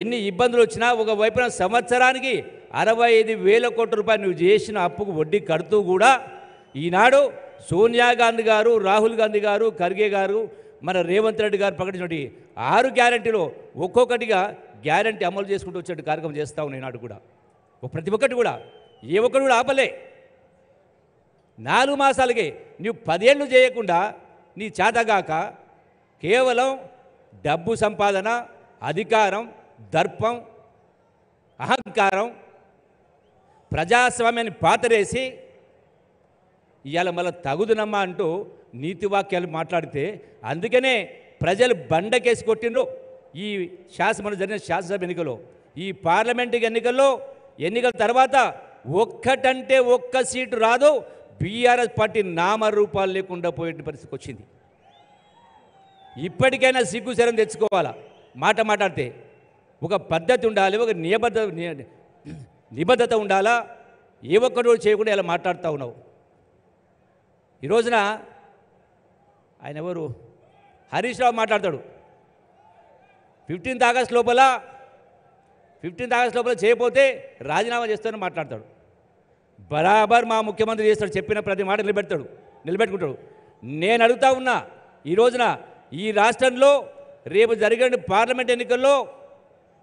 ఎన్ని ఇబ్బందులు వచ్చినా ఒక వైపున సంవత్సరానికి 65,000 కోట్ల రూపాయలు నువ్వు చేసిన అప్పుకు వడ్డీ కడుతూ కూడా ఈనాడు సోనియా గాంధీ గారు, రాహుల్ గాంధీ గారు, ఖర్గే గారు, మన రేవంత్ రెడ్డి గారు ప్రకటించినటువంటి 6 గ్యారెంటీలో ఒక్కొక్కటిగా గ్యారెంటీ అమలు చేసుకుంటూ వచ్చే కార్యక్రమం చేస్తూ ఉన్నాయి. ఈనాడు కూడా ప్రతి ఒక్కటి కూడా ఏ ఒక్కటి కూడా ఆపలే. 4 మాసాలకే నువ్వు 10 ఏళ్ళు చేయకుండా నీ చేతగాక కేవలం డబ్బు సంపాదన, అధికారం, దర్పం, అహంకారం, ప్రజాస్వామ్యాన్ని పాతరేసి ఇవాళ మళ్ళీ తగుదునమ్మా అంటూ నీతి వాక్యాలు మాట్లాడితే అందుకనే ప్రజలు బండకేసి కొట్టిండ్రు. ఈ మన జరిగిన శాసనసభ ఎన్నికల్లో, ఈ పార్లమెంటు ఎన్నికల తర్వాత ఒక్కటంటే ఒక్క సీటు రాదు. బీఆర్ఎస్ పార్టీ నామరూపాలు లేకుండా పోయే పరిస్థితికి వచ్చింది. ఇప్పటికైనా సిగ్గుశరం తెచ్చుకోవాలా. మాట్లాడితే ఒక పద్ధతి ఉండాలి, ఒక నిబద్ధత ఉండాలా. ఏ ఒక్కడు చేయకుండా ఇలా మాట్లాడుతూ ఉన్నావు. ఈ రోజున ఆయన ఎవరు హరీష్ రావు మాట్లాడతాడు. 15th ఆగస్ట్ లోపల చేయకపోతే రాజీనామా చేస్తానని మాట్లాడతాడు. బరాబర్ మా ముఖ్యమంత్రి చేస్తాడు. చెప్పిన ప్రతి మాట నిలబెట్టుకుంటాడు. నేను అడుగుతా ఉన్నా, ఈ రోజున ఈ రాష్ట్రంలో రేపు జరిగే పార్లమెంట్ ఎన్నికల్లో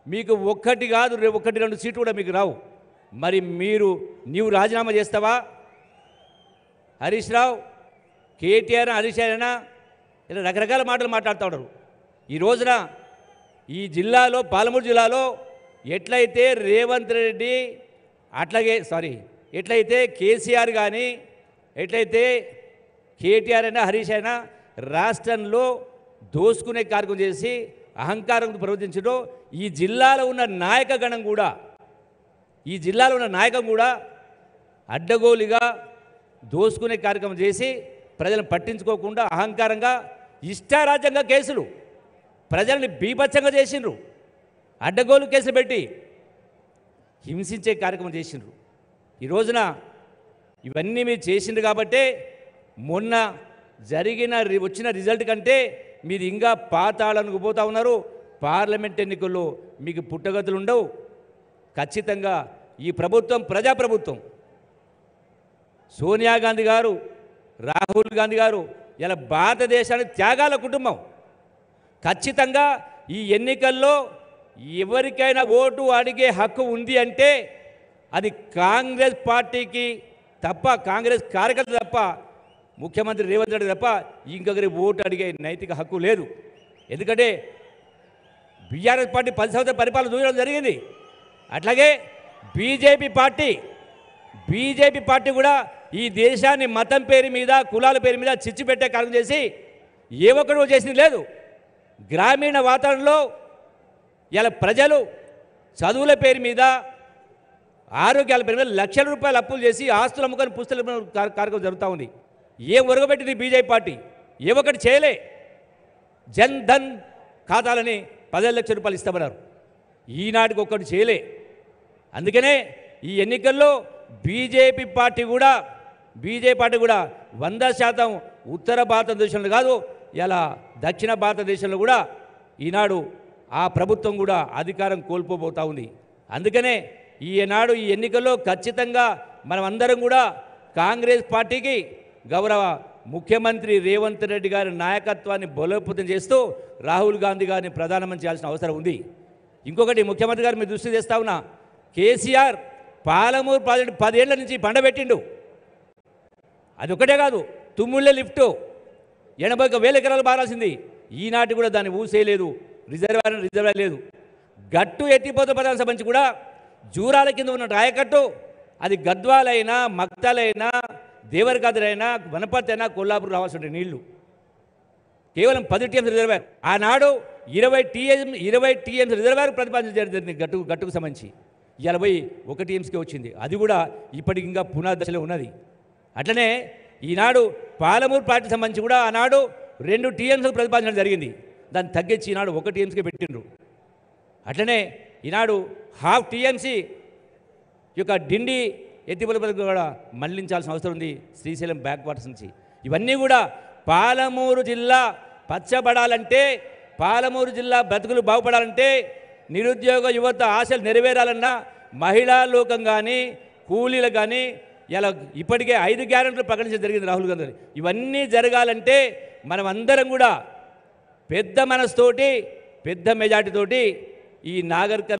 మీకు ఒక్కటి కాదు, రేపు 1-2 సీట్లు కూడా మీకు రావు. మరి నీవు రాజీనామా చేస్తావా? హరీష్ రావు, కేటీఆర్, హరీష్ అయినా ఇలా రకరకాల మాటలు మాట్లాడుతూ ఉంటారు. ఈ రోజున ఈ జిల్లాలో, పాలమూరు జిల్లాలో ఎట్లయితే రేవంత్ రెడ్డి ఎట్లయితే కేసీఆర్ కానీ, ఎట్లయితే కేటీఆర్ అయినా, హరీష్ అయినా రాష్ట్రంలో దోసుకునే కార్యక్రమం చేసి అహంకారంతో ప్రవర్తించడం, ఈ జిల్లాలో ఉన్న నాయకగణం కూడా అడ్డగోలుగా దోసుకునే కార్యక్రమం చేసి ప్రజలను పట్టించుకోకుండా అహంకారంగా ఇష్టారాజ్యంగా కేసులు ప్రజల్ని బీభత్సంగా చేసిండ్రు. అడ్డగోలు కేసులు పెట్టి హింసించే కార్యక్రమం చేసిండ్రు. ఈ రోజున ఇవన్నీ మీరు చేసిండ్రు కాబట్టే మొన్న వచ్చిన రిజల్ట్ కంటే మీరు ఇంకా పాతాళానికి పోతూ ఉన్నారు. పార్లమెంట్ ఎన్నికల్లో మీకు పుట్టగతులు ఉండవు. ఖచ్చితంగా ఈ ప్రభుత్వం ప్రజాప్రభుత్వం. సోనియా గాంధీ గారు, రాహుల్ గాంధీ గారు ఇలా భారతదేశానికి త్యాగాల కుటుంబం. ఖచ్చితంగా ఈ ఎన్నికల్లో ఎవరికైనా ఓటు అడిగే హక్కు ఉంది అంటే అది కాంగ్రెస్ పార్టీకి తప్ప, కాంగ్రెస్ కార్యకర్త తప్ప, ముఖ్యమంత్రి రేవంత్ రెడ్డి తప్ప ఇంకొకరి ఓటు అడిగే నైతిక హక్కు లేదు. ఎందుకంటే బీఆర్ఎస్ పార్టీ 10 సంవత్సరాల పరిపాలన చూడడం జరిగింది. అట్లాగే బీజేపీ పార్టీ కూడా ఈ దేశాన్ని మతం పేరు మీద, కులాల పేరు మీద చిచ్చు పెట్టే కార్యక్రమం చేసి ఏ ఒక్కడు చేసింది లేదు. గ్రామీణ వాతావరణంలో ఇలా ప్రజలు చదువుల పేరు మీద, ఆరోగ్యాల పేరు మీద లక్షల రూపాయలు అప్పులు చేసి ఆస్తులు అమ్ముకొని పుస్తకాలు కార్యక్రమం జరుగుతూ ఉంది. ఏం ఒరగబెట్టింది బీజేపీ పార్టీ? ఏ ఒక్కటి చేయలే. జన్ ధన్ ఖాతాలని 10 లక్షల రూపాయలు ఇస్తామన్నారు. ఈనాటికి ఒక్కటి చేయలే. అందుకనే ఈ ఎన్నికల్లో బీజేపీ పార్టీ కూడా 100% ఉత్తర భారతదేశంలో కాదు, ఇలా దక్షిణ భారతదేశంలో కూడా ఈనాడు ఆ ప్రభుత్వం కూడా అధికారం కోల్పోబోతూ ఉంది. అందుకనే ఈనాడు ఈ ఎన్నికల్లో ఖచ్చితంగా మనమందరం కూడా కాంగ్రెస్ పార్టీకి గౌరవ ముఖ్యమంత్రి రేవంత్ రెడ్డి గారి నాయకత్వాన్ని బలోపేతం చేస్తూ రాహుల్ గాంధీ గారిని ప్రధానమంత్రి చేయాల్సిన అవసరం ఉంది. ఇంకొకటి ముఖ్యమంత్రి గారు మీ దృష్టి చేస్తా ఉన్నా, కేసీఆర్ పాలమూరు ప్రాజెక్టు 10 ఏళ్ల నుంచి పండబెట్టిండు. అది ఒకటే కాదు, తుమ్ముళ్ళే లిఫ్టు 81,000 ఎకరాలు బారాల్సింది. ఈనాటి కూడా దాన్ని ఊసేయలేదు. రిజర్వాయర్ లేదు. గట్టు ఎత్తిపోత పదాలకు సంబంధించి కూడా జూరాల కింద ఉన్న రాయకట్టు, అది గద్వాలైనా, మక్తలైనా, దేవరకద్రైనా, వనపర్తి అయినా కొల్లాపూర్ రావాల్సి ఉండే నీళ్లు కేవలం 10 TMC రిజర్వాయర్. ఆనాడు 20 TMC రిజర్వాయర్ ప్రతిపాదించడం జరిగింది గట్టుకు సంబంధించి. 1 TMCకే వచ్చింది. అది కూడా ఇప్పటికి ఇంకా పునాదశలో ఉన్నది. అట్లనే ఈనాడు పాలమూరు ప్రాజెక్టు సంబంధించి కూడా ఆనాడు 2 TMC ప్రతిపాదించడం జరిగింది. దాన్ని తగ్గించి ఈనాడు 1 TMCకే పెట్టిండ్రు. అట్లనే ఈనాడు 1/2 TMC యొక్క డిండి ఎత్తిపోతలకు కూడా మళ్లించాల్సిన అవసరం ఉంది, శ్రీశైలం బ్యాక్ వాటర్స్ నుంచి. ఇవన్నీ కూడా పాలమూరు జిల్లా పచ్చబడాలంటే, పాలమూరు జిల్లా బ్రతుకులు బాగుపడాలంటే నిరుద్యోగ యువత ఆశలు నెరవేరాలన్నా మహిళా లోకం కానీ కూలీలు కానీ ఇలా ఇప్పటికే 5 గ్యారెంటీలు ప్రకటించడం జరిగింది రాహుల్ గాంధీ. ఇవన్నీ జరగాలంటే మనం అందరం కూడా పెద్ద మనసుతోటి పెద్ద మెజార్టీతోటి ఈ నాగర్